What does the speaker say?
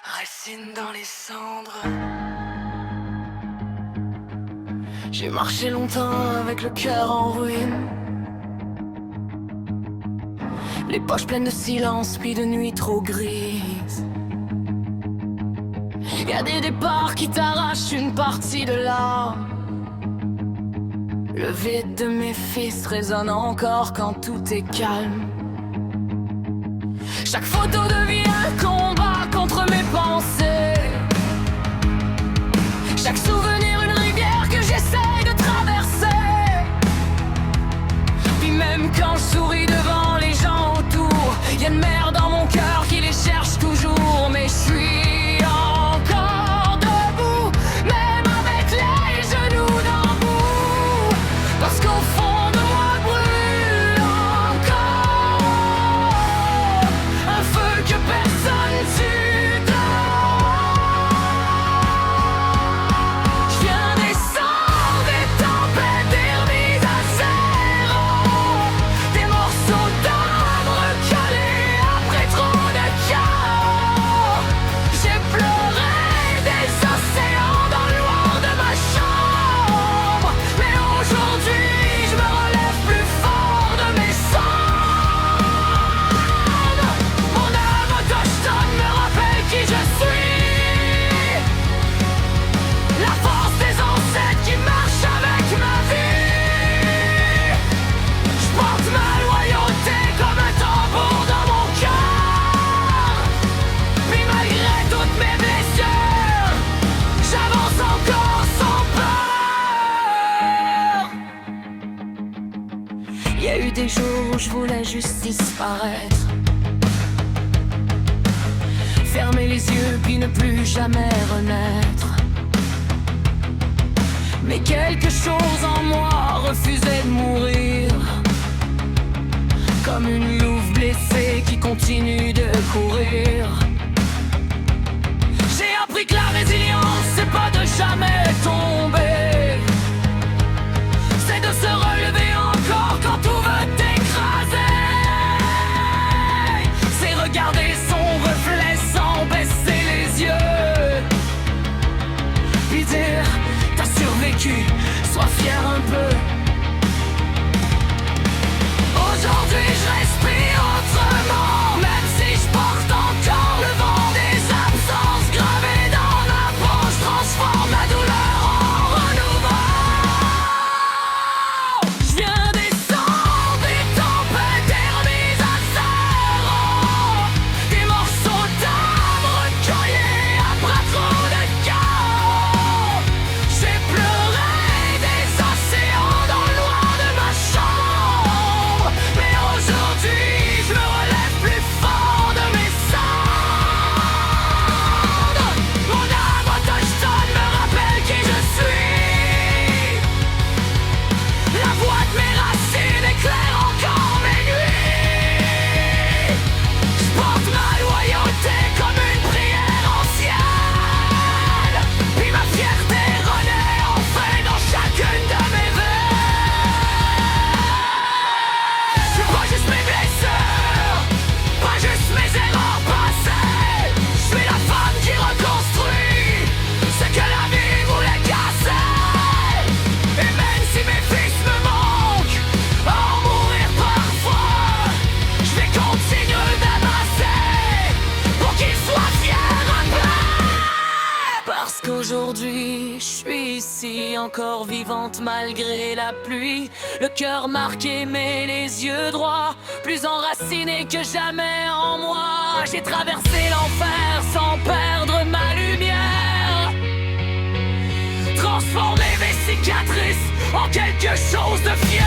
racine dans les cendres. J'ai marché longtemps avec le cœur en ruine, les poches pleines de silence puis de nuits trop grises. Y'a des départs qui t'arrachent une partie de l'âme. Le vide de mes fils résonne encore quand tout est calme. Chaque photo devient un combat contre mes pensées. Chaque souvenir une rivière que j'essaye de traverser. Puis même quand je souris devant les gens autour, y'a une mer dans mon cœur qui les cherche toujours. Mais je suis encore debout, même avec les genoux dans le bout. Parce qu'au fond de moi brûle encore un feu que personne tue dehors. Je viens descendre des tempêtes, des remises à zéro, des morceaux d'âme recollés après trop de chaos. J'ai pleuré des océans dans le noir de ma chambre, mais aujourd'hui je me relève plus fort de mes cendres. Mon âme autochtone me rappelle qui je suis, la force des ancêtres qui marche avec ma vie. Je porte ma loyauté comme un tambour dans mon cœur. Puis malgré toutes mes blessures, j'avance encore sans peur. Y a eu des jours où je voulais juste disparaître, fermer les yeux puis ne plus jamais renaître. Mais quelque chose en moi refusait de mourir, comme une louve blessée qui continue de courir. J'ai appris que la résilience c'est pas de jamais tomber, c'est de se relever encore quand tout veut t'écraser. C'est regarder son reflet sans baisser les yeux, puis dire t'as survécu, sois fier un peu. Aujourd'hui je respire autrement, même si je porte encore le vent des absences gravé dans la peau. Je transforme ma douleur en renouveau. Je viens descendre des tempêtes, des remises à zéro, des morceaux d'âme recollés après trop de chaos. J'ai pleuré des océans dans le noir de ma chambre, mais aujourd'hui je me relève plus fort de mes cendres. Mon âme autochtone me rappelle qui je suis, la voix de mes racines éclaire encore mes nuits. Je porte ma loyauté comme une prière ancienne, puis ma fierté renaît enfin dans chacune de mes veines. Je vois juste mes blessures, pas juste mes erreurs passées. Je suis la femme qui reconstruit ce que la vie voulait casser. Et même si mes fils me manquent, à en mourir parfois, je vais continuer d'amasser pour qu'ils soient fiers un peu. Parce qu'aujourd'hui je suis ici, encore vivante malgré la pluie, le cœur marqué mais les yeux droits, plus enraciné que jamais en moi. J'ai traversé l'enfer sans perdre ma lumière, transformer mes cicatrices en quelque chose de fier.